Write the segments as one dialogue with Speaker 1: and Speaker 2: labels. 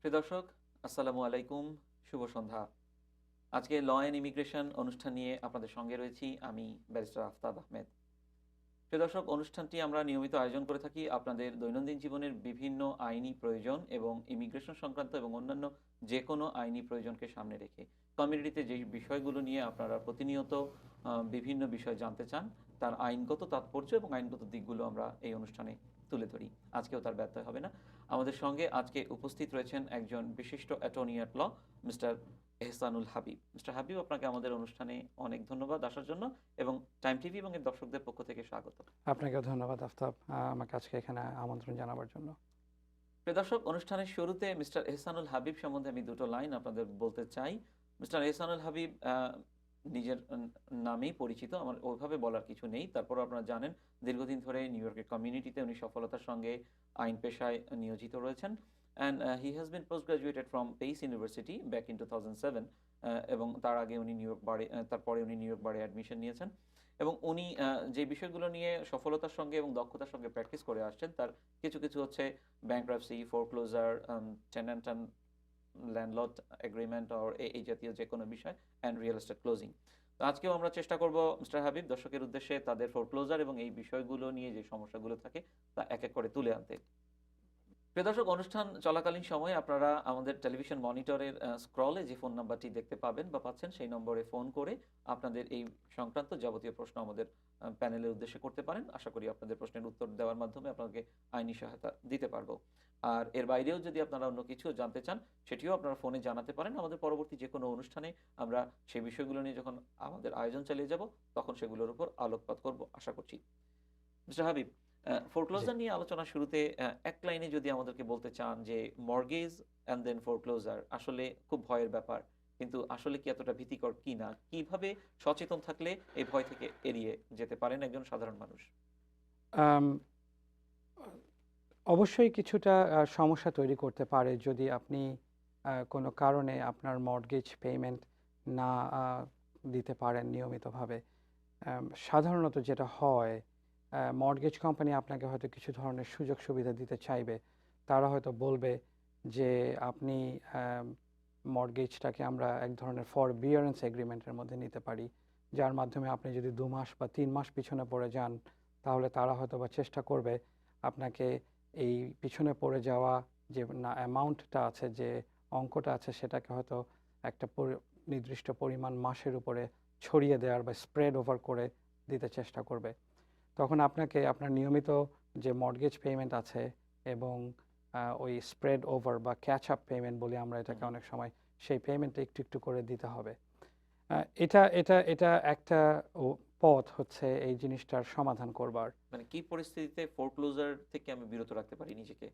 Speaker 1: প্রিয় দর্শক, আসসালামু আলাইকুম, শুভ সন্ধ্যা। আজকে ল অ্যান্ড ইমিগ্রেশন অনুষ্ঠান নিয়ে আপনাদের সঙ্গে রয়েছি আমি, ব্যারিস্টার আফতাব আহমেদ। প্রিয় দর্শক, অনুষ্ঠানটি আমরা নিয়মিত আয়োজন করে থাকি আপনাদের দৈনন্দিন জীবনের বিভিন্ন আইনি প্রয়োজন এবং ইমিগ্রেশন সংক্রান্ত এবং অন্যান্য যে কোনো আইনি প্রয়োজনকে সামনে রেখে কমিউনিটিতে যে বিষয়গুলো নিয়ে আপনারা প্রতিনিয়ত বিভিন্ন বিষয় জানতে চান, তার আইনগত তাৎপর্য এবং আইনগত দিকগুলো আমরা এই অনুষ্ঠানে তুলে ধরি। আজকেও তার ব্যত্যয় হবে না। আমাদের সঙ্গে আজকে উপস্থিত রয়েছেন একজন বিশিষ্ট attorney at law, mister Ehsanul Habib. Mister Habib, আপনাকে আমাদের অনুষ্ঠানে অনেক ধন্যবাদ আসার জন্য এবং টাইম টিভি এবং এর দর্শকদের পক্ষ থেকে স্বাগত।
Speaker 2: আপনাকেও ধন্যবাদ আফতাব, আমাকে আজকে এখানে আমন্ত্রণ জানাবার জন্য।
Speaker 1: প্রিয় দর্শক, অনুষ্ঠানের শুরুতে মিস্টার এহসানুল হাবিব সম্বন্ধে আমি দুটো লাইন আপনাদের বলতে চাই। মিস্টার এহসানুল হাবিব নিজের নামেই পরিচিত, আমার ওইভাবে বলার কিছু নেই। তারপরও আপনারা জানেন, দীর্ঘদিন ধরে নিউ ইয়র্কের কমিউনিটিতে উনি সফলতার সঙ্গে আইন পেশায় নিয়োজিত রয়েছেন। And he has been post graduated from pace university back in 2007, এবং তার আগে উনি নিউ ইয়র্ক বারে, তারপরে উনি নিউ ইয়র্ক বারে অ্যাডমিশন নিয়েছেন। এবং উনি যে বিষয়গুলো নিয়ে সফলতার সঙ্গে এবং দক্ষতার সঙ্গে প্র্যাকটিস করে আসছেন, তার কিছু কিছু হচ্ছে bankruptcy, foreclosure, tenant and landlord agreement or এই জাতীয় যে কোনো বিষয়, অ্যান্ড রিয়েল এস্টেট ক্লোজিং। তো আজকেও আমরা চেষ্টা করব মিস্টার হাবিব দর্শকের উদ্দেশ্যে তাদের ফোরক্লোজার এবং এই বিষয়গুলো নিয়ে যে সমস্যাগুলো থাকে তা এক এক করে তুলে আনতে। প্রিয় দর্শক, অনুষ্ঠান চলাকালীন সময়ে আপনারা আমাদের টেলিভিশন মনিটরের স্ক্রলে যে ফোন নাম্বারটি দেখতে পাবেন বা পাচ্ছেন, সেই নম্বরে ফোন করে আপনাদের এই সংক্রান্ত যাবতীয় প্রশ্ন আমাদের প্যানেলের উদ্দেশ্যে করতে পারেন। আশা করি আপনাদের প্রশ্নের উত্তর দেওয়ার মাধ্যমে আপনাকে আইনি সহায়তা দিতে পারবো। আর এর বাইরেও যদি আপনারা অন্য কিছু জানতে চান, সেটিও আপনারা ফোনে জানাতে পারেন। আমাদের পরবর্তী যে কোনো অনুষ্ঠানে আমরা সেই বিষয়গুলো নিয়ে যখন আমাদের আয়োজন চালিয়ে যাব, তখন সেগুলোর উপর আলোকপাত করব আশা করছি। মিস্টার হাবিব,
Speaker 2: জি।
Speaker 1: ফোরক্লোজার নিয়ে আলোচনা শুরুতে এক লাইনে যদি আমাদেরকে বলতে চান যে মর্গেজ অ্যান্ড দেন ফোরক্লোজার আসলে খুব ভয়ের ব্যাপার, কিন্তু আসলে কি এতটা ভীতিকর কি না, কিভাবে সচেতন থাকলে এই ভয় থেকে এড়িয়ে যেতে পারেন একজন সাধারণ মানুষ?
Speaker 2: আম, অবশ্যই কিছুটা সমস্যা তৈরি করতে পারে যদি আপনি কোনো কারণে আপনার মর্টগেজ পেমেন্ট না দিতে পারেন নিয়মিতভাবে। সাধারণত যেটা হয়, মর্টগেজ কোম্পানি আপনাকে হয়তো কিছু ধরনের সুযোগ সুবিধা দিতে চাইবে। তারা হয়তো বলবে যে আপনি মর্টগেজটাকে আমরা এক ধরনের ফরবিয়ারেন্স এগ্রিমেন্টের মধ্যে নিতে পারি, যার মাধ্যমে আপনি যদি 2 মাস বা 3 মাস পিছনে পড়ে যান, তাহলে তারা হয়তো বা চেষ্টা করবে আপনাকে এই পিছনে পড়ে যাওয়া যে না অ্যামাউন্টটা আছে, যে অঙ্কটা আছে, সেটাকে হয়তো একটা নির্দিষ্ট পরিমাণ মাসের উপরে ছড়িয়ে দেওয়ার বা স্প্রেড ওভার করে দিতে চেষ্টা করবে। তখন আপনাকে আপনার নিয়মিত যে মর্টগেজ পেমেন্ট আছে এবং ওই স্প্রেড ওভার বা ক্যাচ আপ পেমেন্ট বলি আমরা এটাকে অনেক সময়, সেই পেমেন্টটা একটু একটু করে দিতে হবে। এটা এটা এটা একটা পথ হচ্ছে এই জিনিসটার সমাধান করবার।
Speaker 1: মানে কি পরিস্থিতিতে ফোরক্লোজার থেকে আমি বিরত রাখতে পারি নিজেকে?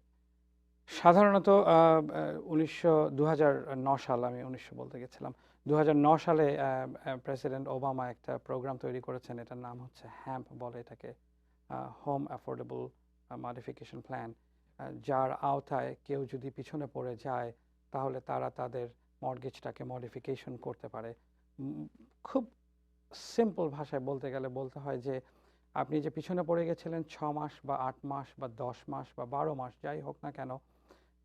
Speaker 2: সাধারণত 2009 সাল, আমি 1900 বলতে গেছিলাম, 2009 সালে প্রেসিডেন্ট ওবামা একটা প্রোগ্রাম তৈরি করেছেন, এটার নাম হচ্ছে হ্যাম্প বলে এটাকে, হোম অ্যাফোর্ডেবল মডিফিকেশন প্ল্যান, যার আওতায় কেউ যদি পিছনে পড়ে যায় তাহলে তারা তাদের মর্টগেজটাকে মডিফিকেশন করতে পারে। খুব সিম্পল ভাষায় বলতে গেলে বলতে হয় যে আপনি যে পিছনে পড়ে গেছিলেন 6 মাস বা 8 মাস বা 10 মাস বা 12 মাস, যাই হোক না কেন,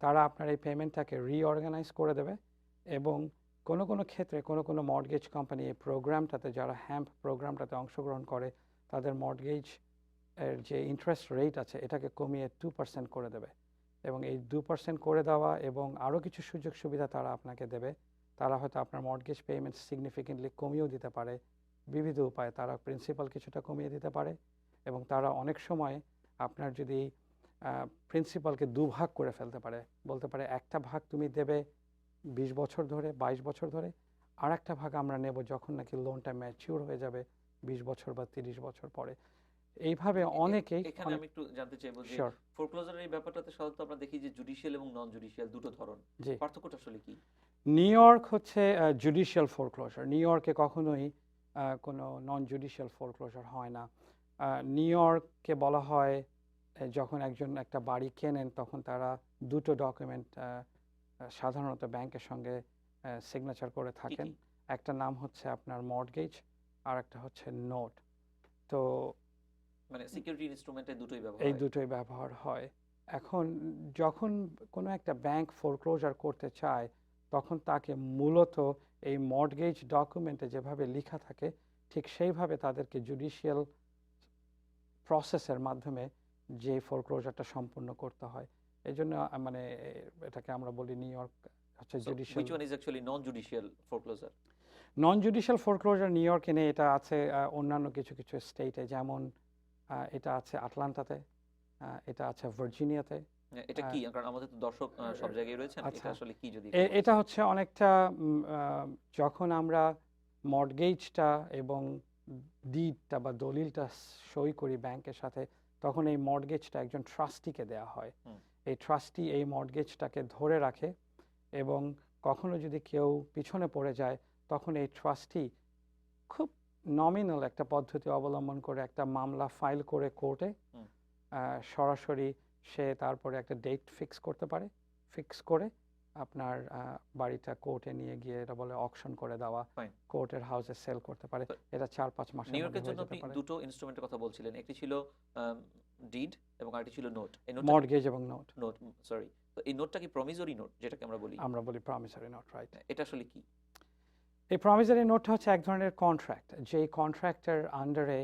Speaker 2: তারা আপনার এই পেমেন্টটাকে রিঅর্গানাইজ করে দেবে। এবং কোনো কোনো ক্ষেত্রে কোনো কোনো মর্টগেজ কোম্পানি এই প্রোগ্রামটাতে, যারা হ্যাম্প প্রোগ্রামটাতে অংশগ্রহণ করে, তাদের মর্টগেজ এর যে ইন্টারেস্ট রেট আছে এটাকে কমিয়ে 2% করে দেবে। এবং এই 2% করে দেওয়া এবং আরও কিছু সুযোগ সুবিধা তারা আপনাকে দেবে। তারা হয়তো আপনার মর্টগেজ পেমেন্ট সিগনিফিকেন্টলি কমিয়েও দিতে পারে বিবিধ উপায়ে। তারা প্রিন্সিপাল কিছুটা কমিয়ে দিতে পারে এবং তারা অনেক সময় আপনার যদি প্রিন্সিপালকে দুভাগ করে ফেলতে পারে, বলতে পারে একটা ভাগ তুমি দেবে 20 বছর ধরে, 22 বছর ধরে, আর একটা ভাগ আমরা নেব যখন নাকি লোনটা ম্যাচিউর হয়ে যাবে 20 বছর বা 30 বছর পরে। এইভাবে অনেকেই
Speaker 1: এখানে
Speaker 2: অনেক।
Speaker 1: আমি একটু জানতে চাইবো যে
Speaker 2: শিওর।
Speaker 1: ফোরক্লোজারের এই ব্যাপারটাতে সাধারণত আমরা দেখি যে জুডিশিয়াল এবং নন জুডিশিয়াল দুটো ধরন।
Speaker 2: জি।
Speaker 1: পার্থক্যটা আসলে কি?
Speaker 2: নিউ ইয়র্ক হচ্ছে জুডিশিয়াল ফোরক্লোজার। নিউ ইয়র্কে কখনোই কোনো নন জুডিশিয়াল ফোরক্লোজার হয় না। নিউ ইয়র্ককে বলা হয়, যখন একজন একটা বাড়ি কেনেন তখন তারা দুটো ডকুমেন্ট সাধারণত ব্যাংকের সঙ্গে সিগনেচার করে
Speaker 1: কি
Speaker 2: থাকেন।
Speaker 1: কি?
Speaker 2: একটা নাম হচ্ছে আপনার মর্টগেজ, আর একটা হচ্ছে নোট। তো
Speaker 1: মানে সিকিউরিটি ইনস্ট্রুমেন্টে দুটোই ব্যবহার
Speaker 2: এই
Speaker 1: হয়।
Speaker 2: দুটোই ব্যবহার হয়। এখন যখন কোনো একটা ব্যাংক ফোরক্লোজার করতে চায় তখন তাকে মূলত এই মর্টগেজ ডকুমেন্টে যেভাবে লেখা থাকে ঠিক সেইভাবে তাদেরকে জুডিশিয়াল প্রসেসের মাধ্যমে যে ফোরক্লোজারটা সম্পূর্ণ করতে হয়। এই জন্য মানে এটাকে আমরা বলি নিউ ইয়র্ক হচ্ছে
Speaker 1: So
Speaker 2: judicial.
Speaker 1: which one is actually non-judicial foreclosure?
Speaker 2: Non judicial foreclosure new ইয়র্কে নেই, এটা আছে অন্যান্য কিছু কিছু স্টেটে, যেমন এটা আছে আটলান্টাতে, এটা আছে ভার্জিনিয়াতে।
Speaker 1: এটা কি? কারণ আমাদের তো দর্শক সব জায়গায় রয়েছেন। এটা
Speaker 2: আচ্ছা,
Speaker 1: আসলে কি যদি একটু
Speaker 2: এটা
Speaker 1: বলতেন?
Speaker 2: হচ্ছে অনেকটা যখন আমরা মর্টগেজটা এবং ডিডটা বা দলিলটা সই করি ব্যাংকের সাথে, তখন এই মর্টগেজটা একজন ট্রাস্টিকে দেওয়া হয়।
Speaker 1: হুম,
Speaker 2: এই ট্রাস্টি এই মর্টগেজটাকে ধরে রাখে এবং কখনো যদি কেউ পিছনে পড়ে যায় তখন এই ট্রাস্টি খুব নমিনাল একটা পদ্ধতি অবলম্বন করে একটা মামলা ফাইল করে কোর্টে
Speaker 1: হুম।
Speaker 2: সরাসরি সে তারপরে একটা ডেট ফিক্স করতে পারে, ফিক্স করে আপনার বাড়িটা কোর্টে নিয়ে গিয়ে, এটা বলে অকশন করে দেওয়া,
Speaker 1: Fine.
Speaker 2: কোর্টের হাউসে সেল করতে পারে।
Speaker 1: তো
Speaker 2: এটা 4-5 মাসের
Speaker 1: নিউ
Speaker 2: মধ্যে
Speaker 1: ইয়র্কের
Speaker 2: হয়ে
Speaker 1: জন্য
Speaker 2: যেতে
Speaker 1: আপনি
Speaker 2: পারে।
Speaker 1: দুটো ইনস্ট্রুমেন্টের কথা বলছিলেন। একটি ছিল ডিড এবং আরেকটি ছিল নোট। এই নোটটা কি
Speaker 2: মর্টগেজ এবং নোট,
Speaker 1: নোট সরি। তো এই নোটটা কি প্রমিসরি নোট যেটাকে আমরা বলি?
Speaker 2: আমরা বলি প্রমিসরি নোট, রাইট।
Speaker 1: এটা আসলে কি?
Speaker 2: এই প্রমিসরি নোটটা হচ্ছে এক ধরনের কন্ট্রাক্ট, যেই কন্ট্রাক্টের আন্ডারে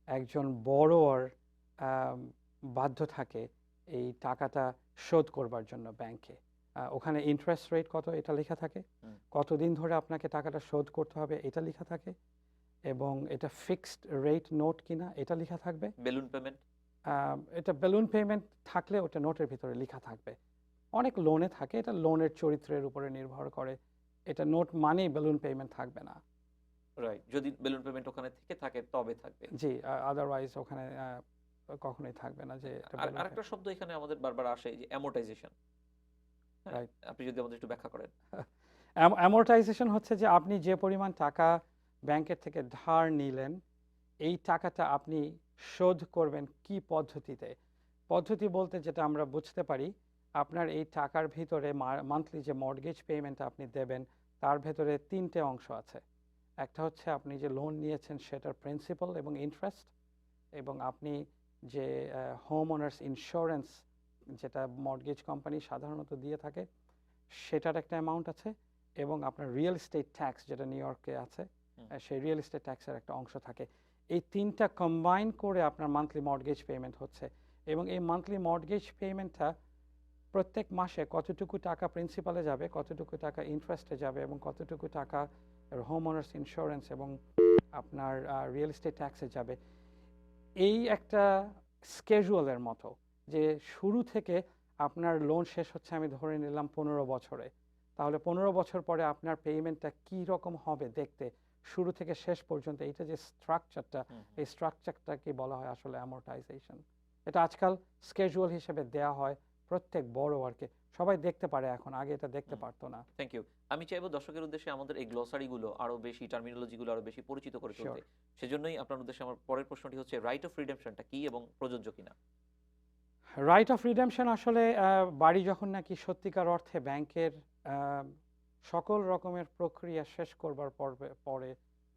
Speaker 2: একজন বড়োয়ার বাধ্য থাকে এই টাকাটা শোধ করবার জন্য ব্যাংকে। ওখানে ইন্টারেস্ট রেট কত এটা লেখা থাকে,
Speaker 1: হুম।
Speaker 2: কতদিন ধরে আপনাকে টাকাটা শোধ করতে হবে এটা লেখা থাকে, এবং এটা ফিক্সড রেট নোট কিনা এটা লেখা থাকবে।
Speaker 1: Balloon payment?
Speaker 2: এটা বেলুন পেমেন্ট থাকলে ওটা নোটের ভিতরে লেখা থাকবে। অনেক লোনে থাকে, এটা লোনের চরিত্রের উপরে নির্ভর করে। এটা নোট মানেই বেলুন পেমেন্ট থাকবে না।
Speaker 1: রাইট। যদি বেলুন পেমেন্ট ওখানে থেকে থাকে তবে থাকবে।
Speaker 2: জি, আদারওয়াইজ ওখানে কখনোই থাকবে না যে এটা
Speaker 1: আর
Speaker 2: বেলুন
Speaker 1: আরেকটা শব্দ এখানে আমাদের বারবার আসে যে অ্যামোর্টাইজেশন। হ্যাঁ,
Speaker 2: রাইট।
Speaker 1: আপনি যদি আমাদের একটু ব্যাখ্যা করেন।
Speaker 2: অ্যামোর্টাইজেশন হচ্ছে যে আপনি যে পরিমাণ টাকা ব্যাংকের থেকে ধার নিলেন, এই টাকাটা আপনি শোধ করবেন কি পদ্ধতিতে। পদ্ধতি বলতে যেটা আমরা বুঝতে পারি, আপনার এই টাকার ভিতরে মান্থলি যে মর্টগেজ পেমেন্ট আপনি দেবেন তার ভেতরে 3টে অংশ আছে। একটা হচ্ছে আপনি যে লোন নিয়েছেন সেটার প্রিন্সিপাল এবং ইন্টারেস্ট, এবং আপনি যে হোম ওনার্স ইন্স্যুরেন্স যেটা মর্টগেজ কোম্পানি সাধারণত দিয়ে থাকে সেটার একটা অ্যামাউন্ট আছে, এবং আপনার রিয়েল এস্টেট ট্যাক্স যেটা নিউ ইয়র্কে আছে
Speaker 1: হুম।
Speaker 2: সেই রিয়েল এস্টেট ট্যাক্সের একটা অংশ থাকে। এই 3টা কম্বাইন করে আপনার মান্থলি মর্টগেজ পেমেন্ট হচ্ছে, এবং এই মান্থলি মর্টগেজ পেমেন্টটা প্রত্যেক মাসে কতটুকু টাকা প্রিন্সিপালে যাবে, কতটুকু টাকা ইন্টারেস্টে যাবে, এবং কতটুকু টাকা হোম ওনার্স ইন্স্যুরেন্স এবং আপনার রিয়েল এস্টেট ট্যাক্সে যাবে, এই একটা স্কেজুয়ালের মতো, যে শুরু থেকে আপনার লোন শেষ হচ্ছে আমি ধরে নিলাম 15 বছরে, তাহলে 15 বছর পরে আপনার পেমেন্টটা কী রকম হবে দেখতে শুরু থেকে শেষ পর্যন্ত, এইটা যে স্ট্রাকচারটা,
Speaker 1: হুম,
Speaker 2: এই স্ট্রাকচারটাকে বলা হয় আসলে অ্যামোর্টাইজেশন। এটা আজকাল স্কেজুয়াল হিসেবে দেয়া হয় প্রত্যেক বড়োয়ারকে, সবাই দেখতে পারে এখন, আগে এটা দেখতে
Speaker 1: হুম।
Speaker 2: পারতো না।
Speaker 1: Thank you. আমি চাইবো দর্শকের উদ্দেশ্যে আমাদের এই গ্লসারিগুলো আরো বেশি, টার্মিনোলজিগুলো আরো বেশি পরিচিত করে তুলতে।
Speaker 2: শিওর।
Speaker 1: সেজন্যই আপনার উদ্দেশ্যে আমার পরের প্রশ্নটি হচ্ছে রাইট অফ রিডেম্পশনটা কি এবং প্রযোজ্য কিনা?
Speaker 2: রাইট অফ রিডেম্পশন আসলে বাড়ি যখন নাকি সত্যিকার অর্থে ব্যাংকের সকল রকমের প্রক্রিয়া শেষ করবার পরে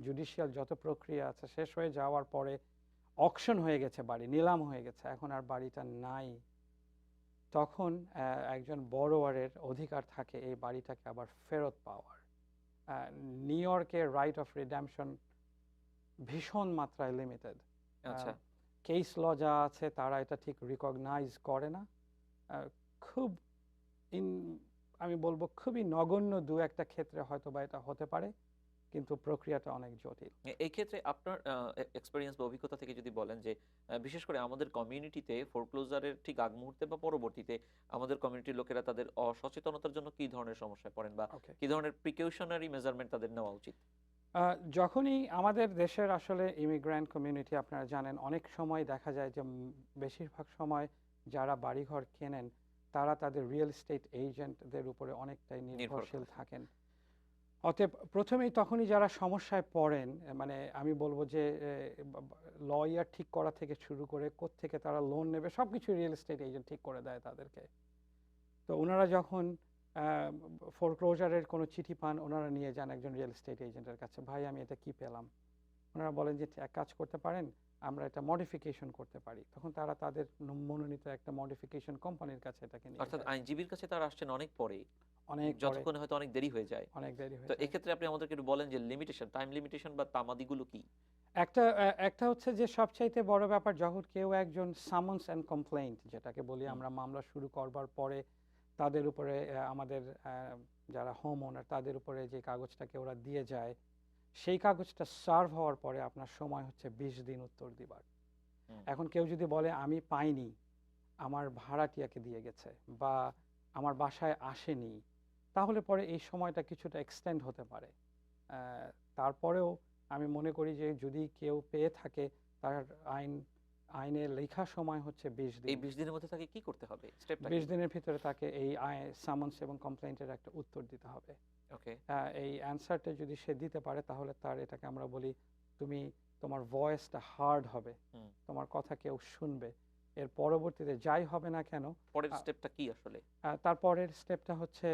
Speaker 2: জুডিশিয়াল যত প্রক্রিয়া আছে শেষ হয়ে যাওয়ার পরে অকশন হয়ে গেছে, বাড়ি নিলাম হয়ে গেছে, এখন আর বাড়িটা নাই, তখন একজন বড়োয়ারের অধিকার থাকে এই বাড়িটাকে আবার ফেরত পাওয়ার। নিউ ইয়র্কের রাইট অফ রিডেম্পশন ভীষণ মাত্রায় লিমিটেড।
Speaker 1: আচ্ছা।
Speaker 2: কেস ল যা আছে তারা এটা ঠিক রিকগনাইজ করে না। খুব আমি বলবো খুবই নগণ্য দু একটা ক্ষেত্রে হয়তো বা এটা হতে পারে, কিন্তু প্রক্রিয়াটা অনেক জটিল।
Speaker 1: এই ক্ষেত্রে আপনার এক্সপেরিয়েন্স বা অভিজ্ঞতা থেকে যদি বলেন যে বিশেষ করে আমাদের কমিউনিটিতে ফোরক্লোজারের ঠিক আগ মুহূর্তে বা পরবর্তীতে আমাদের কমিউনিটির লোকেরা তাদের অসচেতনতার জন্য কি ধরনের সমস্যায় পড়েন বা
Speaker 2: ওকে,
Speaker 1: কি ধরনের প্রিকশনারি মেজারমেন্ট তাদের নেওয়া উচিত?
Speaker 2: যখনই আমাদের দেশের আসলে ইমিগ্র্যান্ট কমিউনিটি আপনারা জানেন অনেক সময় দেখা যায় যে বেশিরভাগ সময় যারা বাড়িঘর কেনেন তারা তাদের রিয়েল এস্টেট এজেন্টদের উপরে অনেকটাই
Speaker 1: নির্ভর
Speaker 2: নির্ভরশীল
Speaker 1: করে।
Speaker 2: থাকেন। অতএব প্রথমেই তখনই যারা সমস্যায় পড়েন, মানে আমি বলবো যে লয়ার ঠিক করা থেকে শুরু করে কোত্থেকে তারা লোন নেবে সব কিছু রিয়েল এস্টেট এজেন্ট ঠিক করে দেয় তাদেরকে। তো ওনারা যখন ফোরক্লোজারের কোনো চিঠি পান ওনারা নিয়ে যান একজন রিয়েল এস্টেট এজেন্টের কাছে, ভাই আমি এটা কি পেলাম, আপনারা বলেন যে এক কাজ করতে পারেন, আমরা এটা মডিফিকেশন করতে পারি, তখন তারা তাদের মনোনীত একটা মডিফিকেশন কোম্পানির কাছে এটাকে নিয়ে
Speaker 1: অর্থাৎ
Speaker 2: যায়।
Speaker 1: আইনজীবীর কাছে তারা আসছেন অনেক পরে,
Speaker 2: অনেক পরে,
Speaker 1: যতক্ষণে হয়তো অনেক দেরি হয়ে যায়।
Speaker 2: অনেক দেরি
Speaker 1: তো
Speaker 2: হয়ে যায়।
Speaker 1: এক্ষেত্রে আপনি আমাদেরকে একটু বলেন যে লিমিটেশন, টাইম লিমিটেশন বা তামাদিগুলো কি?
Speaker 2: একটা হচ্ছে যে সবচাইতে বড় ব্যাপার, যখন কেউ একজন সামন্স অ্যান্ড কমপ্লেইন্ট যেটাকে বলি
Speaker 1: হুম,
Speaker 2: আমরা, মামলা শুরু করবার পরে তাদের উপরে আমাদের যারা হোম ওনার তাদের উপরে যে কাগজটাকে ওরা দিয়ে যায়, সেই কাগজটা সার্ভ হওয়ার পরে আপনার সময় হচ্ছে 20 দিন উত্তর দিবার।
Speaker 1: হুম,
Speaker 2: এখন কেউ যদি বলে আমি পাইনি, আমার ভাড়াটিয়াকে দিয়ে গেছে, বা আমার বাসায় আসেনি, তাহলে পরে এই সময়টা কিছুটা এক্সটেন্ড হতে পারে। তারপরেও আমি মনে করি যে যদি কেউ পেয়ে থাকে, তার আইন আইনে লেখা সময় হচ্ছে 20
Speaker 1: এই
Speaker 2: দিন।
Speaker 1: 20 দিনের মধ্যে তাকে কি করতে হবে? স্টেপটা
Speaker 2: 20
Speaker 1: কি?
Speaker 2: দিনের ভিতরে তাকে এই সামন্স এবং কমপ্লেইন্টের একটা উত্তর দিতে হবে।
Speaker 1: ওকে।
Speaker 2: এই অ্যান্সারটা যদি সে দিতে পারে, তাহলে তার, এটাকে আমরা বলি, তুমি, তোমার ভয়েসটা হার্ড হবে,
Speaker 1: হুম।
Speaker 2: তোমার কথা কেউ শুনবে। এর পরবর্তীতে যাই হবে না কেন,
Speaker 1: পরের
Speaker 2: আ-
Speaker 1: স্টেপটা কি আসলে?
Speaker 2: তারপরের স্টেপটা হচ্ছে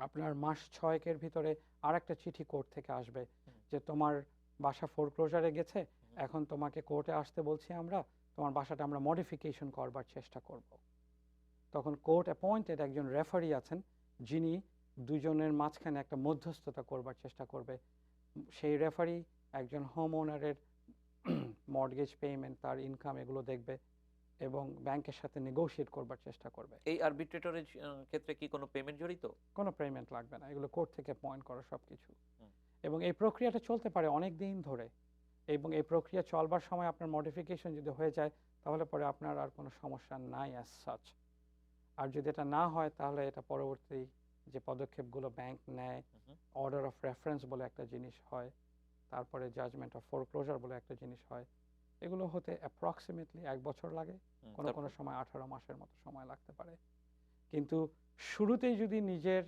Speaker 2: আপনার মাস 6 ভিতরে আরেকটা চিঠি কোর্ট থেকে আসবে
Speaker 1: হুম,
Speaker 2: যে তোমার বাসা ফোরক্লোজারে গেছে,
Speaker 1: হুম,
Speaker 2: এখন তোমাকে কোর্টে আসতে বলছি আমরা, তোমার বাসাটা আমরা মডিফিকেশন করবার চেষ্টা করব। তখন কোর্ট অ্যাপয়েন্টেড একজন রেফারি আছেন, যিনি দুজনের মাঝখানে একটা মধ্যস্থতা করবার চেষ্টা করবে। সেই রেফারি একজন হোম ওনারের মর্টগেজ পেমেন্ট, তার ইনকাম, এগুলো দেখবে এবং ব্যাংকের সাথে নেগোশিয়েট করবার চেষ্টা করবে।
Speaker 1: এই আরবিট্রেটরের ক্ষেত্রে কি কোনো পেমেন্ট জড়িত?
Speaker 2: কোনো পেমেন্ট লাগবে না, এগুলো কোর্ট থেকে পয়েন্ট করা সব কিছু।
Speaker 1: হুম,
Speaker 2: এবং এই প্রক্রিয়াটা চলতে পারে অনেক দিন ধরে, এবং এই প্রক্রিয়া চলবার সময় আপনার মডিফিকেশন যদি হয়ে যায়, তাহলে পরে আপনার আর কোনো সমস্যা নাই অ্যাজ সাচ। আর যদি এটা না হয়, তাহলে এটা পরবর্তী যে পদক্ষেপগুলো ব্যাংক নেয়,
Speaker 1: হুম, হুম,
Speaker 2: অর্ডার অফ রেফারেন্স বলে একটা জিনিস হয়, তারপরে জাজমেন্ট অফ ফোরক্লোজার বলে একটা জিনিস হয়। এগুলো হতে অ্যাপ্রক্সিমেটলি 1 বছর লাগে,
Speaker 1: হুম,
Speaker 2: কোনো কোনো
Speaker 1: তারপর?
Speaker 2: সময় 18 মাসের মতো সময় লাগতে পারে। কিন্তু শুরুতেই যদি নিজের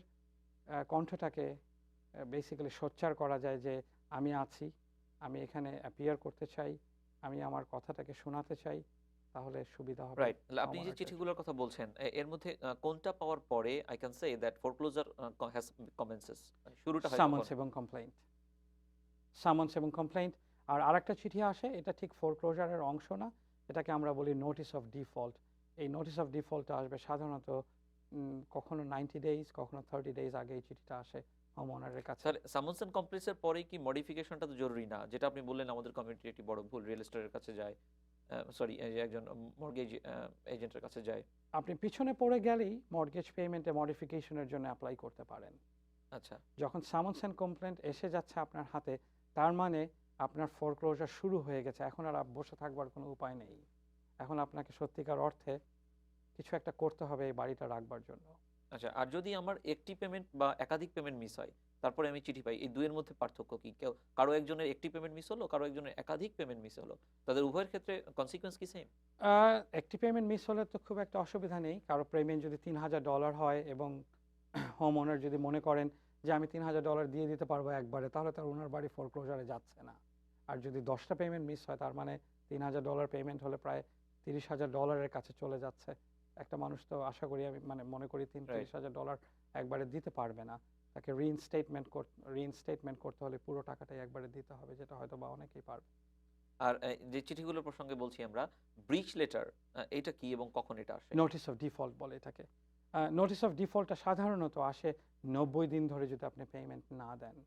Speaker 2: কণ্ঠটাকে বেসিক্যালি সোচ্চার করা যায় যে আমি আছি, আমি এখানে অ্যাপিয়ার করতে চাই, আমি আমার কথাটাকে শোনাতে চাই, তাহলে সুবিধা হবে
Speaker 1: রাইট। আপনি যে
Speaker 2: হোমওনারদের জন্য।
Speaker 1: চিঠিগুলোর কথা বলছেন, এর মধ্যে কোনটা পাওয়ার পরে I can say that foreclosure has commences, মানে শুরুটা হয়
Speaker 2: সামন্স
Speaker 1: কখন?
Speaker 2: এবং কমপ্লেইন্ট, সামন্স এবং কমপ্লেইন্ট। আর আরেকটা চিঠি আসে, এটা ঠিক ফোরক্লোজারের অংশ না, এটাকে আমরা বলি নোটিস অফ ডিফল্ট। এই নোটিস অফ ডিফল্টটা আসবে সাধারণত কখনো 90 ডেজ, কখনো 30 ডেজ আগে এই চিঠিটা আসে হোমওনারের কাছে।
Speaker 1: তাহলে সামন্স এন্ড কমপ্লেন্স এর পরেই কি মডিফিকেশনটা তো জরুরি না? যেটা আপনি বললেন আমাদের কমিউনিটির একটি বড় ভুল, রিয়েল এস্টেটের কাছে যায়, সরি, একজন মর্টগেজ এজেন্টের কাছে যায়।
Speaker 2: আপনি পিছনে পড়ে গেলেই মর্টগেজ পেমেন্টে মডিফিকেশনের জন্য অ্যাপ্লাই করতে পারেন।
Speaker 1: আচ্ছা।
Speaker 2: যখন সামন্স অ্যান্ড কমপ্লেন্ট এসে যাচ্ছে আপনার হাতে, তার মানে আপনার ফোরক্লোজার শুরু হয়ে গেছে, এখন আর বসে থাকবার কোনো উপায় নেই। এখন আপনাকে সত্যিকার অর্থে কিছু একটা করতে হবে এই বাড়িটা রাখবার জন্য।
Speaker 1: আচ্ছা, আর যদি আমার একটি পেমেন্ট বা একাধিক পেমেন্ট মিস হয়, তারপরে আমি চিঠি পাই, এই দুইয়ের মধ্যে পার্থক্য কি? কারো একজনের একটি পেমেন্ট মিস হলো, কারো একজনের একাধিক পেমেন্ট মিস হলো। তাদের উভয়ের ক্ষেত্রে কনসিকুয়েন্স কি সেম?
Speaker 2: একটি পেমেন্ট মিস হলে তো খুব একটা অসুবিধা নেই। কারো পেমেন্ট যদি $3000 হয় এবং হোম ওনার যদি মনে করেন যে আমি $3000 দিয়ে দিতে পারবো একবারে, তাহলে তার ওনার বাড়ি ফোরক্লোজারে যাচ্ছে না। আর যদি 10টা পেমেন্ট মিস হয়, তার মানে $3000 পেমেন্ট হলে প্রায় $30,000 কাছে চলে যাচ্ছে। একটা মানুষ তো আশা করি, আমি মানে মনে করি
Speaker 1: রাইট।
Speaker 2: $30,000 একবারে দিতে পারবে না। তাকে রিইনস্টেটমেন্ট করতে হলে পুরো টাকাটাই একবারে দিতে হবে, যেটা হয়তো বা অনেকেই পারবে।
Speaker 1: আর যে চিঠিগুলোর প্রসঙ্গে বলছি আমরা, ব্রিচ লেটার, এটা কি এবং কখন এটা আসে?
Speaker 2: নোটিস অফ ডিফল্ট বলে এটাকে। নোটিস অফ ডিফল্টটা সাধারণত আসে 90 দিন ধরে যদি আপনি পেমেন্ট না দেন।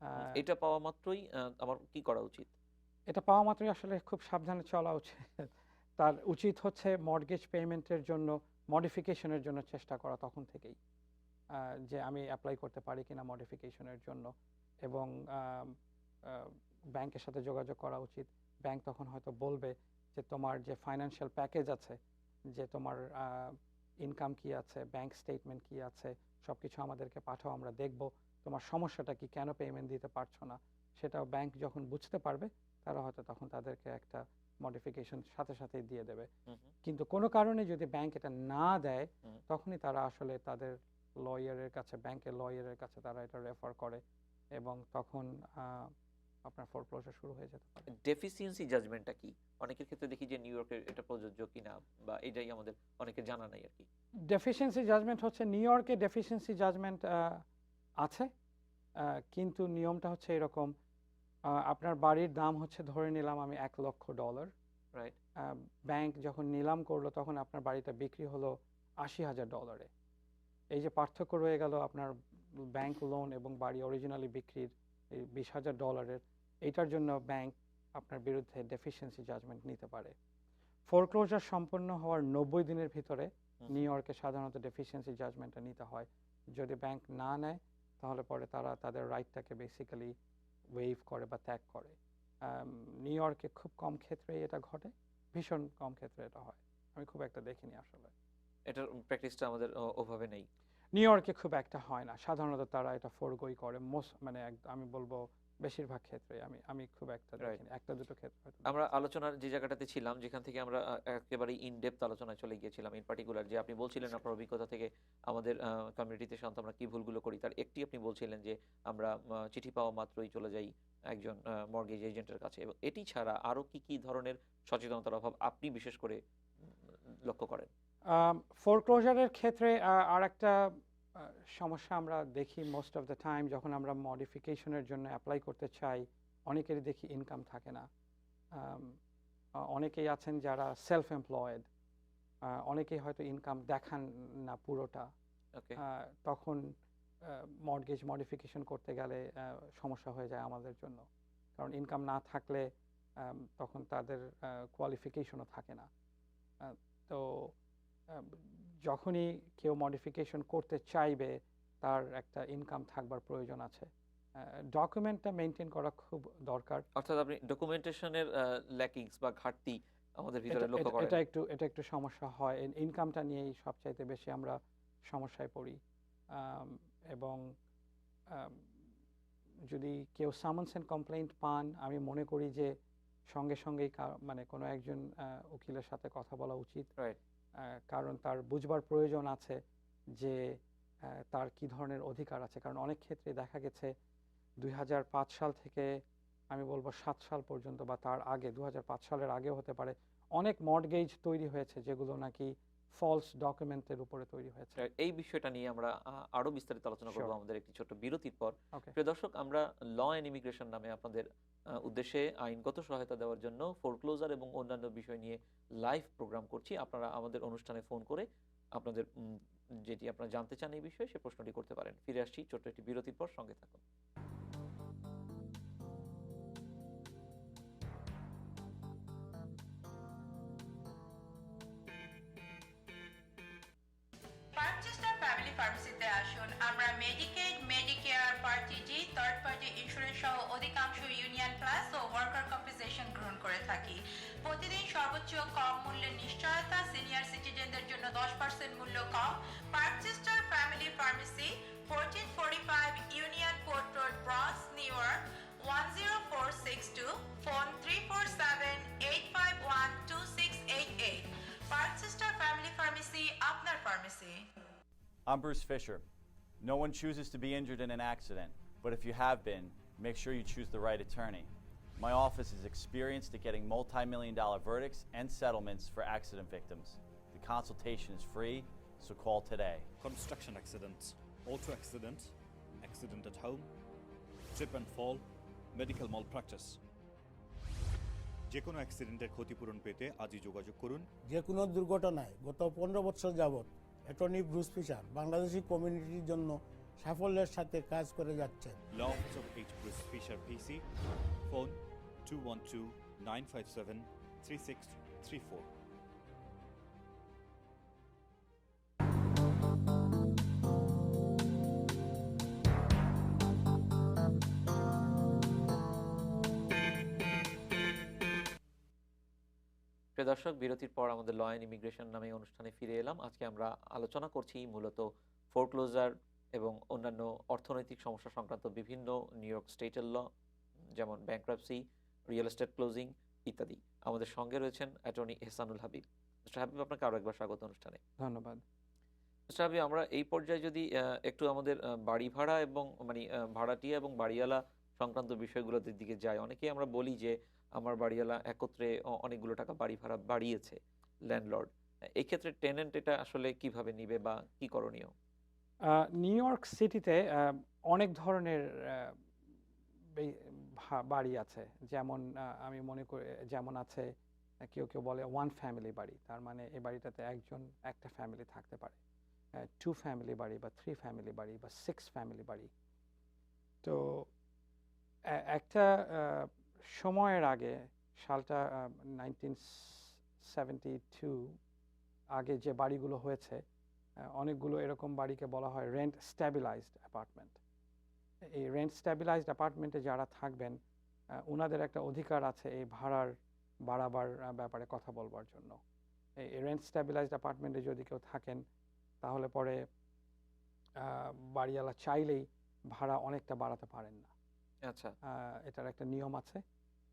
Speaker 2: আহ,
Speaker 1: এটা পাওয়া মাত্রই আমার কি করা উচিত?
Speaker 2: এটা পাওয়া মাত্রই আসলে খুব সাবধানে চলা উচিত। তার উচিত হচ্ছে মর্টগেজ পেমেন্টের জন্য মডিফিকেশনের জন্য চেষ্টা করা তখন থেকেই, যে আমি অ্যাপ্লাই করতে পারি কিনা মডিফিকেশনের জন্য, এবং ব্যাংকের সাথে যোগাযোগ করা উচিত। ব্যাংক তখন হয়তো বলবে যে তোমার যে ফাইন্যান্সিয়াল প্যাকেজ আছে, যে তোমার ইনকাম কি আছে, ব্যাংক স্টেটমেন্ট কি আছে, সব কিছু আমাদেরকে পাঠাও, আমরা দেখব তোমার সমস্যাটা কি, কেন পেমেন্ট দিতে পারছো না। সেটাও ব্যাংক যখন বুঝতে পারবে, তারা হয়তো তখন তাদেরকে একটা মডিফিকেশন সাথে সাথেই দিয়ে দেবে।
Speaker 1: হুম, হুম,
Speaker 2: কিন্তু কোনো কারণে যদি ব্যাংক এটা না দেয়,
Speaker 1: হুম।
Speaker 2: তখনই তারা আসলে তাদের লয়ারের কাছে, ব্যাংকের লয়ারের কাছে তারা এটা রেফার করে, এবং তখন আপনার ফোরক্লোজার শুরু হয়ে যেতে পারে।
Speaker 1: ডেফিসিয়েন্সি জাজমেন্টটা কি? অনেকের ক্ষেত্রে দেখি যে নিউ ইয়র্কের এটা প্রযোজ্য কিনা, বা এটাই আমাদের অনেকের জানা নাই আরকি।
Speaker 2: ডেফিসিয়েন্সি জাজমেন্ট হচ্ছে, নিউ ইয়র্কে ডেফিসিয়েন্সি জাজমেন্ট আছে, কিন্তু নিয়মটা হচ্ছে এরকম, আপনার বাড়ির দাম হচ্ছে ধরে নিলাম আমি $1,00,000।
Speaker 1: রাইট।
Speaker 2: ব্যাংক যখন নিলাম করলো তখন আপনার বাড়িটা বিক্রি হলো $80,000-এ। এই যে পার্থক্য রয়ে গেল আপনার ব্যাংক লোন এবং বাড়ি অরিজিনালি বিক্রির এই $20,000-এর, এইটার জন্য ব্যাংক আপনার বিরুদ্ধে ডেফিসিয়েন্সি জাজমেন্ট নিতে পারে। ফোরক্লোজার সম্পন্ন হওয়ার 90 দিনের ভিতরে নিউ ইয়র্কে সাধারণত ডেফিসিয়েন্সি জাজমেন্টটা নিতে হয়। যদি ব্যাংক না নেয় তাহলে পরে তারা তাদের রাইটটাকে বেসিক্যালি ওয়েভ করে বা ত্যাগ করে। নিউ ইয়র্কে খুব কম ক্ষেত্রেই এটা ঘটে, ভীষণ কম ক্ষেত্রে এটা হয়। আমি খুব একটা দেখিনি আসলে।
Speaker 1: এটার প্র্যাকটিসটা আমাদের ওভাবে নেই।
Speaker 2: নিউ ইয়র্কে খুব একটা হয় না, সাধারণত তারা এটা ফোরগোই করে মানে আমি বলবো বেশিরভাগ ক্ষেত্রে আমি খুব একটা
Speaker 1: রাইট।
Speaker 2: দেখিনি, একটা দুটো ক্ষেত্রে হয়তো
Speaker 1: আমরা
Speaker 2: দেখেছি।
Speaker 1: আলোচনার যে জায়গাটাতে ছিলাম, যেখান থেকে আমরা একেবারে ইন ডেপথ আলোচনায় চলে গিয়েছিলাম, ইন পার্টিকুলার যে আপনি বলছিলেন আপনার অভিজ্ঞতা থেকে আমাদের কমিউনিটিতে সাধারণত আমরা কি ভুলগুলো করি, তার একটি আপনি বলছিলেন যে আমরা চিঠি পাওয়া মাত্রই চলে যাই একজন মর্গেজ এজেন্টের কাছে, এবং এটি ছাড়া আরো কি কি ধরনের সচেতনতার অভাব আপনি বিশেষ করে লক্ষ্য করেন?
Speaker 2: ফোরক্লোজারের ক্ষেত্রে আর একটা সমস্যা আমরা দেখি মোস্ট অফ দ্য টাইম, যখন আমরা মডিফিকেশনের জন্য অ্যাপ্লাই করতে চাই অনেকেরই দেখি ইনকাম থাকে না। আম, অনেকেই আছেন যারা সেলফ এমপ্লয়েড, অনেকেই হয়তো ইনকাম দেখান না পুরোটা।
Speaker 1: ওকে।
Speaker 2: তখন মর্টগেজ মডিফিকেশন করতে গেলে সমস্যা হয়ে যায় আমাদের জন্য, কারণ ইনকাম না থাকলে তখন তাদের কোয়ালিফিকেশনও থাকে না। তো আহ, যখনই কেউ মডিফিকেশন করতে চাইবে তার একটা ইনকাম থাকবার প্রয়োজন আছে। ডকুমেন্টটা মেনটেন করা খুব দরকার।
Speaker 1: অর্থাৎ আপনি ডকুমেন্টেশনের ল্যাকিংস বা ঘাটতি আমাদের ভিতরে
Speaker 2: এটা
Speaker 1: লক্ষ্য
Speaker 2: এটা-
Speaker 1: করেন?
Speaker 2: এটা একটু সমস্যা হয়, ইনকামটা নিয়েই সবচাইতে বেশি আমরা সমস্যায় পড়ি। আম, এবং আম, যদি কেউ সামান্স অ্যান্ড কমপ্লেইন্ট পান, আমি মনে করি যে সঙ্গে সঙ্গেই মানে কোনো একজন উকিলের সাথে কথা বলা উচিত।
Speaker 1: রাইট।
Speaker 2: কারণ তার বুঝবার প্রয়োজন আছে যে তার কি ধরনের অধিকার আছে, কারণ অনেক ক্ষেত্রে দেখা গেছে 2005 সাল থেকে আমি বলবো 7 সাল পর্যন্ত বা তার আগে, 2005 সালের আগেও হতে পারে, অনেক মর্টগেজ তৈরি হয়েছে যেগুলো নাকি ফলস ডকুমেন্টের উপরে তৈরি হয়েছে।
Speaker 1: এই বিষয়টা নিয়ে আমরা আরো বিস্তারিত আলোচনা করব
Speaker 2: Sure.
Speaker 1: আমাদের একটি ছোট্ট বিরতির পর।
Speaker 2: ওকে।
Speaker 1: প্রিয় দর্শক, আমরা ল অ্যান্ড ইমিগ্রেশন নামে আপনাদের উদ্দেশ্যে আইনগত সহায়তা দেওয়ার জন্য ফোরক্লোজার এবং অন্যান্য বিষয় নিয়ে লাইভ প্রোগ্রাম করছি। আপনারা আমাদের অনুষ্ঠানে ফোন করে আপনাদের যেটি আপনারা জানতে চান এই বিষয়ে সে প্রশ্নটি করতে পারেন। ফিরে আসছি ছোট্ট একটি বিরতির পর, সঙ্গে থাকুন।
Speaker 3: পার্কচেস্টার ফ্যামিলি ফার্মেসিতে আসুন। আমরা মেডিকেড, মেডিকেয়ার, পার্টি জি, থার্ড পার্টি ইন্স্যুরেন্স সহ অধিকাংশ ইউনিয়ন ক্লাস ও ওয়ার্কার কম্পেনসেশন গ্রহণ করে থাকি। প্রতিদিন সর্বোচ্চ কম মূল্যের নিশ্চয়তা, সিনিয়র সিটিজেনদের জন্য 10% মূল্য কম। Parkchester family pharmacy, 1445 Union Court Road, Bronx, New York 10462, phone 347-851-2688। Parkchester family pharmacy, আপনার pharmacy.
Speaker 4: I'm Bruce Fisher. No one chooses to be injured in an accident, but if you have been, make sure you choose the right attorney. My office is experienced at getting multi-million-dollar verdicts and settlements for accident victims. The consultation is free, so call today.
Speaker 5: Construction accidents, auto accident, accident at home, trip and fall, medical malpractice. যে কোনো অ্যাক্সিডেন্টের ক্ষতিপূরণ পেতে আজই যোগাযোগ করুন।
Speaker 6: যে কোনো দুর্ঘটনায় গত 15 বছর যাবৎ অ্যাটর্নি ব্রুস ফিশার বাংলাদেশি কমিউনিটির জন্য সাফল্যের সাথে কাজ করে যাচ্ছেন।
Speaker 5: Law office of H Bruce Fisher PC, phone 212-957-3634।
Speaker 1: প্রিয় দর্শক, বিরতির পর আমাদের ল অ্যান্ড ইমিগ্রেশন নামে অনুষ্ঠানে ফিরে এলাম। আজকে আমরা আলোচনা করছি মূলত ফোরক্লোজার এবং অন্যান্য অর্থনৈতিক সমস্যা সংক্রান্ত বিভিন্ন নিউ ইয়র্ক স্টেটের ল, যেমন ব্যাংক্রাপসি, রিয়েল এস্টেট ক্লোজিং ইত্যাদি। আমাদের সঙ্গে রয়েছেন অ্যাটর্নি এহসানুল হাবিব। মিস্টার হাবিব, আপনাকে আরও একবার স্বাগত অনুষ্ঠানে।
Speaker 2: ধন্যবাদ।
Speaker 1: মিস্টার হাবিব, আমরা এই পর্যায়ে যদি একটু আমাদের বাড়ি ভাড়া এবং মানে ভাড়াটিয়া এবং বাড়িওয়ালা সংক্রান্ত বিষয়গুলোর দিকে যাই। অনেকেই আমরা বলি যে আমার বাড়িওয়ালা একত্রে অনেকগুলো টাকা বাড়ি ভাড়া বাড়িয়েছে, ল্যান্ডলর্ড। এই ক্ষেত্রে টেনেন্ট এটা আসলে কিভাবে নিবে বা কি করণীয়?
Speaker 2: নিউ ইয়র্ক সিটিতে অনেক ধরনের বাড়ি আছে, যেমন আমি মনে করি যেমন আছে কেউ কেউ বলে ওয়ান ফ্যামিলি বাড়ি, তার মানে এই বাড়িটাতে একটা ফ্যামিলি থাকতে পারে, টু ফ্যামিলি বাড়ি বা থ্রি ফ্যামিলি বাড়ি বা সিক্স ফ্যামিলি বাড়ি। তো একটা সময়ের আগে, সালটা 1972, আগে যে বাড়িগুলো হয়েছে, অনেকগুলো এরকম বাড়িকে বলা হয় রেন্ট স্ট্যাবিলাইজড অ্যাপার্টমেন্ট। এই রেন্ট স্ট্যাবিলাইজড অ্যাপার্টমেন্টে যারা থাকবেন, ওনাদের একটা অধিকার আছে এই ভাড়ার বাড়াবার ব্যাপারে কথা বলবার জন্য। এই রেন্ট স্ট্যাবিলাইজড অ্যাপার্টমেন্টে যদি কেউ থাকেন, তাহলে পরে বাড়িওয়ালা চাইলেই ভাড়া অনেকটা বাড়াতে পারেন না।
Speaker 1: আচ্ছা,
Speaker 2: এটার একটা নিয়ম আছে,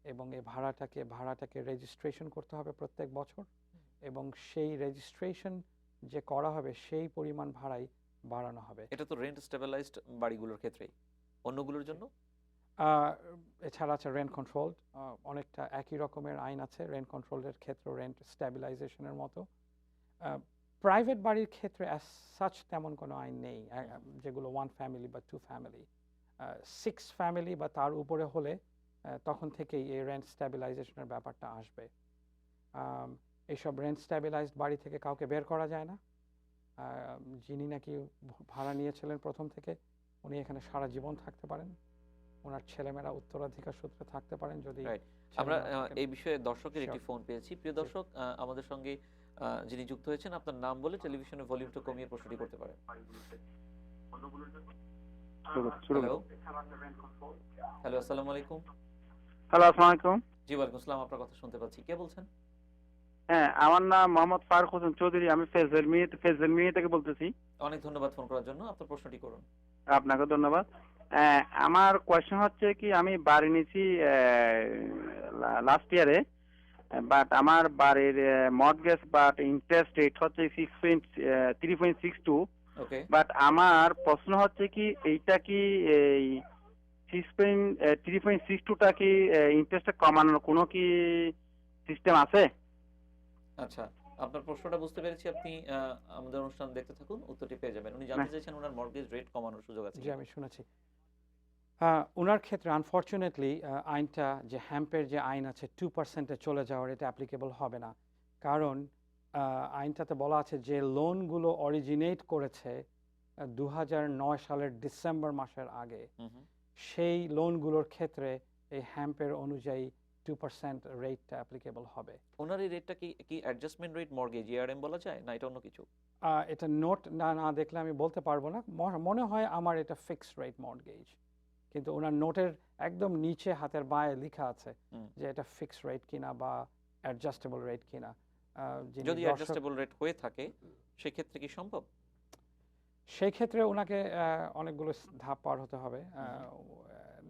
Speaker 2: এবং এই ভাড়াটাকে রেজিস্ট্রেশন করতে হবে প্রত্যেক বছর, এবং সেই রেজিস্ট্রেশন যে করা হবে সেই পরিমাণ ভাড়াই বাড়ানো হবে।
Speaker 1: এটা তো রেন্ট স্টেবিলাইজড বাড়িগুলোর ক্ষেত্রেই, অন্যগুলোর জন্য?
Speaker 2: এছাড়া আছে রেন্ট কন্ট্রোল, অনেকটা একই রকমের আইন আছে রেন্ট কন্ট্রোলের ক্ষেত্রে, রেন্ট স্ট্যাবিলাইজেশনের মতো। প্রাইভেট বাড়ির ক্ষেত্রে অ্যাজ সাচ তেমন কোনো আইন নেই, যেগুলো ওয়ান ফ্যামিলি বা টু ফ্যামিলি। সিক্স ফ্যামিলি বা তার উপরে হলে তখন থেকেই এই রেন্ট স্ট্যাবিলাইজেশনের ব্যাপারটা আসবে। এইসব রেন্ট স্ট্যাবিলাইজড বাড়ি থেকে কাউকে বের করা যায় না। যিনি নাকি ভাড়া নিয়েছিলেন প্রথম থেকে, উনি এখানে সারা জীবন থাকতে পারেন, ওনার ছেলেমেয়েরা উত্তরাধিকার সূত্রে থাকতে পারেন যদি
Speaker 1: রাইট। আমরা
Speaker 2: ছেলেমেয়েরা থাকেন।
Speaker 1: এই বিষয়ে দর্শকের একটি
Speaker 2: Sure.
Speaker 1: ফোন পেয়েছি। প্রিয় দর্শক, আমাদের সঙ্গে যিনি যুক্ত হয়েছেন, আপনার নাম বলে টেলিভিশনের ভলিউমটা কমিয়ে প্রশ্নটি করতে পারেন। হ্যালো, হ্যালো, আসসালামু আলাইকুম।
Speaker 7: হ্যালো, আসসালামু আলাইকুম।
Speaker 1: জি, ওয়ালাইকুম আসসালাম, আপনার কথা শুনতে পাচ্ছি। কে বলছেন?
Speaker 7: হ্যাঁ, আমার নাম মোহাম্মদ ফারুক হোসেন চৌধুরী। আমি ফেজল মিয়া থেকে বলতেছি।
Speaker 1: অনেক ধন্যবাদ ফোন করার জন্য। আপনার প্রশ্নটি করুন।
Speaker 7: আপনাকে ধন্যবাদ। আমার কোয়েশ্চেন হচ্ছে কি, আমি বাড়ি নিয়েছি লাস্ট ইয়ারে, বাট আমার বাড়ির মর্টগেজ বাট ইন্টারেস্ট রেট হচ্ছে 3.62।
Speaker 1: ওকে,
Speaker 7: বাট আমার প্রশ্ন হচ্ছে কি, এইটা কি এই 3.62টা কি ইন্টারেস্টটা কমানোর কোনো কি সিস্টেম আছে?
Speaker 1: আচ্ছা, আপনার প্রশ্নটা বুঝতে পেরেছি। আপনি আমাদের অনুষ্ঠান দেখতে থাকুন, উত্তরটি পেয়ে যাবেন। উনি
Speaker 7: না।
Speaker 1: জানতে চাইছেন ওনার মর্টগেজ রেট কমানোর সুযোগ আছে
Speaker 2: জি,
Speaker 1: কিনা।
Speaker 2: আমি শুনেছি। ওনার ক্ষেত্রে আনফর্চুনেটলি আইনটা, যে হ্যাম্পের যে আইন আছে 2%-এ চলে যাওয়ার, এটা অ্যাপ্লিকেবল হবে না। কারণ আইনটাতে বলা আছে যে লোনগুলো অরিজিনেট করেছে 2009 সালের ডিসেম্বর মাসের আগে,
Speaker 1: হুম হুম।
Speaker 2: সেই লোনগুলোর ক্ষেত্রে এই হ্যাম্পের অনুযায়ী 2% রেটটা অ্যাপ্লিকেবল হবে।
Speaker 1: ওনার এই রেটটা কি কি অ্যাডজাস্টমেন্ট রেট মর্টগেজ ইআরএম বলা যায়, না এটা অন্য কিছু?
Speaker 2: এটা নোট না দেখলে আমি বলতে পারবো না। মনে হয় আমার এটা ফিক্সড রেট মর্টগেজ, কিন্তু ওনার নোটের একদম নিচে হাতের বাঁয়ে লেখা আছে
Speaker 1: হুম।
Speaker 2: যে এটা ফিক্সড রেট কিনা বা অ্যাডজাস্টেবল রেট কিনা। যিনি
Speaker 1: যদি
Speaker 2: দর্শক,
Speaker 1: অ্যাডজাস্টেবল রেট হয়ে থাকে সেক্ষেত্রে কি সম্ভব?
Speaker 2: সেই ক্ষেত্রে ওনাকে অনেকগুলো ধাপ পার হতে হবে।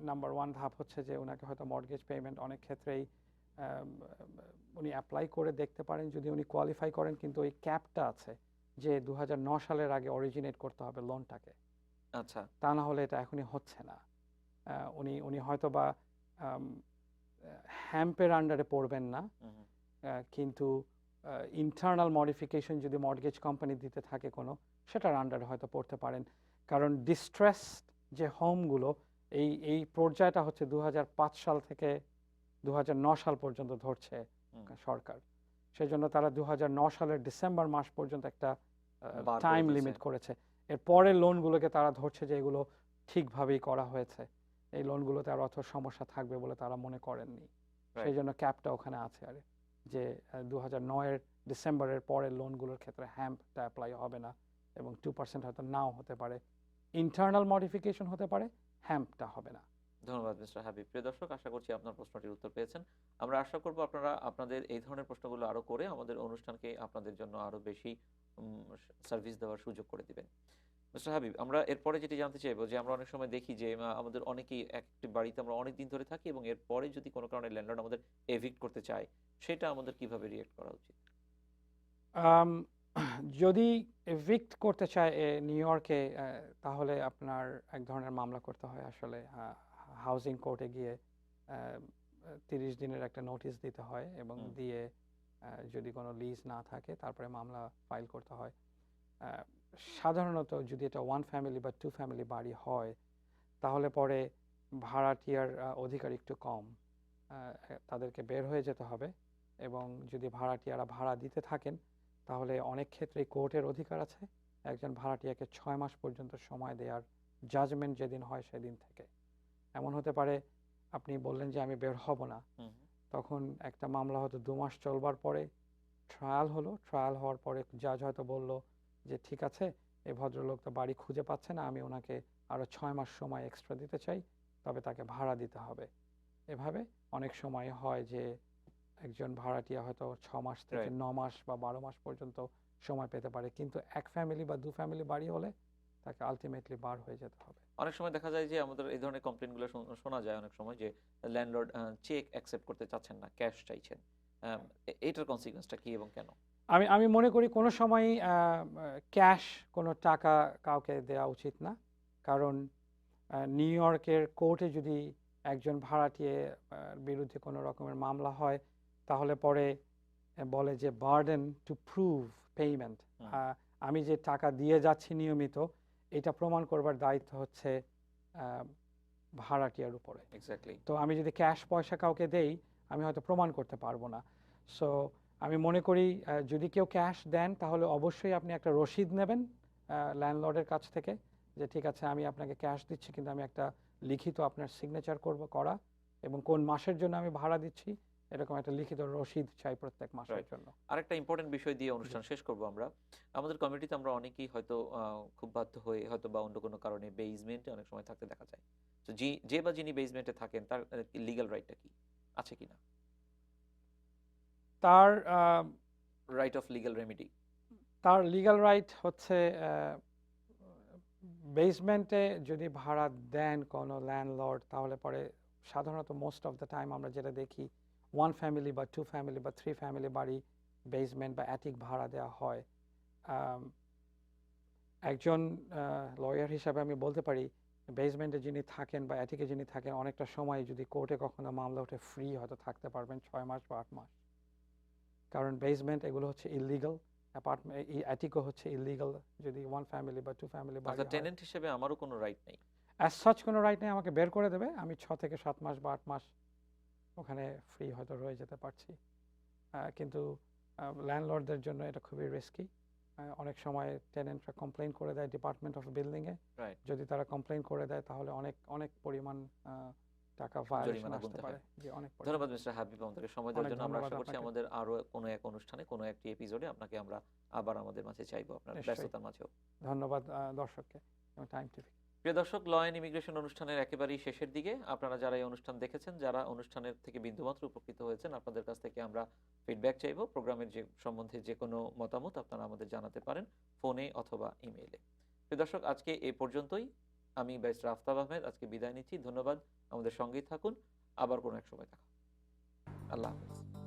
Speaker 2: নাম্বার 1 ধাপ হচ্ছে যে ওনাকে হয়তো মর্টগেজ পেমেন্ট অনেক ক্ষেত্রেই উনি অ্যাপ্লাই করে দেখতে পারেন যদি উনি কোয়ালিফাই করেন, কিন্তু ওই ক্যাপটা আছে যে 2009 সালের আগে অরিজিনেট করতে হবে লোনটাকে,
Speaker 1: আচ্ছা,
Speaker 2: তা না হলে এটা এখনই হচ্ছে না। উনি হয়তো বা হ্যাম্পের আন্ডারে পড়বেন না,
Speaker 1: হুম হুম।
Speaker 2: কিন্তু ইন্টারনাল মডিফিকেশন যদি মর্টগেজ কোম্পানি দিতে থাকে কোনো, সেটার আন্ডারে হয়তো পড়তে পারেন। কারণ ডিস্ট্রেস যে হোমগুলো, এই পর্যায়টা হচ্ছে 2005 সাল থেকে 2009 সাল পর্যন্ত ধরছে
Speaker 1: হুম।
Speaker 2: সরকার। সেই জন্য তারা 2009 সালের ডিসেম্বর মাস পর্যন্ত একটা
Speaker 1: বার করে
Speaker 2: টাইম
Speaker 1: দিয়েছে।
Speaker 2: লিমিট করেছে। এর পরের লোনগুলোকে তারা ধরছে যে এগুলো ঠিকভাবেই করা হয়েছে, এই লোনগুলোতে আর অত সমস্যা থাকবে বলে তারা মনে করেননি। সেই
Speaker 1: Right.
Speaker 2: জন্য ক্যাপটা ওখানে আছে, আর যে 2009-এর ডিসেম্বরের পরের লোনগুলোর ক্ষেত্রে হ্যাম্পটা অ্যাপ্লাই হবে না, এবং 2% হয়তো নাও হতে পারে, ইন্টারনাল মডিফিকেশন হতে পারে, হ্যাম্পটা হবে না।
Speaker 1: ধন্যবাদ মিস্টার হাবিব। প্রিয় দর্শক, আশা করছি আপনার প্রশ্নটির উত্তর পেয়েছেন। আমরা আশা করব আপনারা আপনাদের এই ধরনের প্রশ্নগুলো আরো করে আমাদের অনুষ্ঠানকে আপনাদের জন্য আরো বেশি সার্ভিস দেওয়ার সুযোগ করে দিবেন। মিস্টার হাবিব, আমরা এরপরে যেটি জানতে চাইবো যে আমরা অনেক সময় দেখি যে আমাদের অনেকেই একটি বাড়িতে আমরা অনেক দিন ধরে থাকি এবং এরপরে যদি কোনো কারণে ল্যান্ডলর্ড আমাদের এভিক্ট করতে চায়, সেটা আমাদের কিভাবে রিয়েক্ট করা উচিত?
Speaker 2: যদি এভিক্ট করতে চায় নিউ ইয়র্কে, তাহলে আপনার এক ধরনের মামলা করতে হয় আসলে। হাউজিং কোর্টে গিয়ে 30 দিনের একটা নোটিশ দিতে হয়, এবং দিয়ে যদি কোনো লিজ না থাকে তারপরে মামলা ফাইল করতে হয়। সাধারণত যদি এটা 1 ফ্যামিলি বা 2 ফ্যামিলি বাড়ি হয়, তাহলে পরে ভাড়াটিয়ার অধিকার একটু কম, তাদেরকে বের হয়ে যেতে হবে, এবং যদি ভাড়াটিয়ারা ভাড়া দিতে থাকেন তাহলে অনেক ক্ষেত্রেই কোর্টের অধিকার আছে একজন ভাড়াটিয়াকে 6 মাস পর্যন্ত সময় দেওয়ার, জাজমেন্ট যেদিন হয় সেদিন থেকে। এমন হতে পারে আপনি বললেন যে আমি বের হব না,
Speaker 1: হুম,
Speaker 2: তখন একটা মামলা হয়তো 2 মাস চলবার পরে ট্রায়াল হলো, ট্রায়াল হওয়ার পরে জাজ হয়তো বলল যে ঠিক আছে, এই ভদ্রলোক তো বাড়ি খুঁজে পাচ্ছে না, আমি ওনাকে আরও 6 মাস সময় এক্সট্রা দিতে চাই, তবে তাকে ভাড়া দিতে হবে। এভাবে অনেক সময় হয় যে একজন ভাড়াটিয়া হয়তো 6 মাস থেকে
Speaker 1: রাইট।
Speaker 2: 9 মাস বা 12 মাস পর্যন্ত সময় পেতে পারে, কিন্তু এক ফ্যামিলি বা 2 ফ্যামিলি বাড়ি হলে তাকে আলটিমেটলি বার হয়ে যেতে হবে।
Speaker 1: অনেক সময় দেখা যায় যে আমাদের এই ধরনের কমপ্লেনগুলো শোনা যায় অনেক সময় যে ল্যান্ডলর্ড চেক অ্যাকসেপ্ট করতে চাচ্ছেন না, ক্যাশ চাইছেন। এটার কনসিকুয়েন্সটা কি এবং কেন?
Speaker 2: আমি আমি মনে করি কোনো সময়ই ক্যাশ কোনো টাকা কাউকে দেওয়া উচিত না, কারণ নিউ ইয়র্কের কোর্টে যদি একজন ভাড়াটিয়ে বিরুদ্ধে কোনো রকমের মামলা হয় তাহলে পরে বলে যে বার্ডেন টু প্রুভ পেমেন্ট,
Speaker 1: হুম।
Speaker 2: আমি যে টাকা দিয়ে যাচ্ছি নিয়মিত এটা প্রমাণ করবার দায়িত্ব হচ্ছে আহ, ভাড়াটিয়ার উপরে।
Speaker 1: এক্স্যাক্টলি।
Speaker 2: তো আমি যদি ক্যাশ পয়সা কাউকে দেই আমি হয়তো প্রমাণ করতে পারবো না। সো আমি মনে করি যদি কেউ ক্যাশ দেন তাহলে অবশ্যই আপনি একটা রসিদ নেবেন ল্যান্ডলর্ডের কাছ থেকে, যে ঠিক আছে আমি আপনাকে ক্যাশ দিচ্ছি কিন্তু আমি একটা লিখিত আপনার সিগনেচার করা, এবং কোন মাসের জন্য আমি ভাড়া দিচ্ছি এরকম একটা লিখিত রসিদ চাই প্রত্যেক মাসের
Speaker 1: রাইট।
Speaker 2: জন্য।
Speaker 1: আরেকটা ইম্পর্টেন্ট বিষয় দিয়ে অনুষ্ঠান শেষ করব আমরা। আমাদের কমিউনিটিতে আমরা অনেকেই হয়তো খুব বাধ্য হয়ে হয়তো বা অন্য কোনো কারণে বেসমেন্টে অনেক সময় থাকতে দেখা যায়। তো যে বা যিনি বেসমেন্টে থাকেন তার লিগ্যাল রাইটটা কি আছে কিনা?
Speaker 2: তার
Speaker 1: রাইট অফ লিগ্যাল রেমেডি।
Speaker 2: তার লিগ্যাল রাইট হচ্ছে বেসমেন্টে যদি ভাড়া দেন কোনো ল্যান্ডলর্ড তাহলে পরে সাধারণত মোস্ট অফ দ্য টাইম আমরা যেটা দেখি 1 ফ্যামিলি বা 2 ফ্যামিলি বা 3 ফ্যামিলি বাড়ি বেসমেন্ট বা অ্যাটিক ভাড়া দেওয়া হয়। আম, একজন লয়ার হিসাবে আমি বলতে পারি বেসমেন্টে যিনি থাকেন বা অ্যাটিকে যিনি থাকেন অনেকটা সময় যদি কোর্টে কখনো মামলা ওঠে ফ্রি হয়তো থাকতে পারবেন 6 মাস বা 8 মাস, কারণ বেসমেন্ট এগুলো হচ্ছে ইলিগাল, অ্যাপার্টমেন্ট অ্যাটিকও হচ্ছে ইলিগাল যদি 1 ফ্যামিলি বা 2 ফ্যামিলি বাড়ি
Speaker 1: আচ্ছা,
Speaker 2: হয়।
Speaker 1: টেনেন্ট হিসেবে আমারও কোনো রাইট নেই।
Speaker 2: অ্যাজ সাচ কোনো রাইট নেই, আমাকে বের করে দেবে, আমি 6 থেকে 7 মাস বা 8 মাস ওখানে ফ্রি হয়তো রয়ে যেতে পারছি। কিন্তু ল্যান্ডলর্ডদের জন্য এটা খুবই রিস্কি। অনেক সময় টেনেন্টরা কমপ্লেন করে দেয় ডিপার্টমেন্ট অফ বিল্ডিংয়ে,
Speaker 1: রাইট।
Speaker 2: যদি তারা কমপ্লেন করে দেয় তাহলে অনেক অনেক পরিমাণ টাকা ভায়োলেশন
Speaker 1: জরিমানা
Speaker 2: আসতে
Speaker 1: গুনতে
Speaker 2: পারে।
Speaker 1: হয়।
Speaker 2: জি, অনেক পরিমাণ।
Speaker 1: ধন্যবাদ মিস্টার হাবিব আমাদেরকে সময় দেওয়ার
Speaker 2: অনেক
Speaker 1: জন্য। আমরা
Speaker 2: ধন্যবাদ
Speaker 1: আশা করছি
Speaker 2: আপনাকে।
Speaker 1: আমাদের আরো কোনো এক অনুষ্ঠানে কোনো একটি এপিসোডে আপনাকে আমরা আবার আমাদের মাঝে চাইবো, আপনার
Speaker 2: নিশ্চয়ই।
Speaker 1: ব্যস্ততার মাঝেও।
Speaker 2: ধন্যবাদ দর্শককে এবং টাইম টিভি।
Speaker 1: প্রিয় দর্শক, ল অ্যান্ড ইমিগ্রেশন অনুষ্ঠানের একেবারেই শেষের দিকে। আপনারা যারা এই অনুষ্ঠান দেখেছেন, যারা অনুষ্ঠানের থেকে বিন্দুমাত্র উপকৃত হয়েছেন, আপনাদের কাছ থেকে আমরা ফিডব্যাক চাইবো। প্রোগ্রামের যে সম্বন্ধে যে কোনো মতামত আপনারা আমাদের জানাতে পারেন ফোনে অথবা ইমেইলে। প্রিয় দর্শক, আজকে এই পর্যন্তই। আমি ব্যারিস্টার আফতাব আহমেদ আজকে বিদায় নিচ্ছি। ধন্যবাদ, আমাদের সঙ্গেই থাকুন। আবার কোনো এক সময় দেখা হবে। আল্লাহ হাফেজ।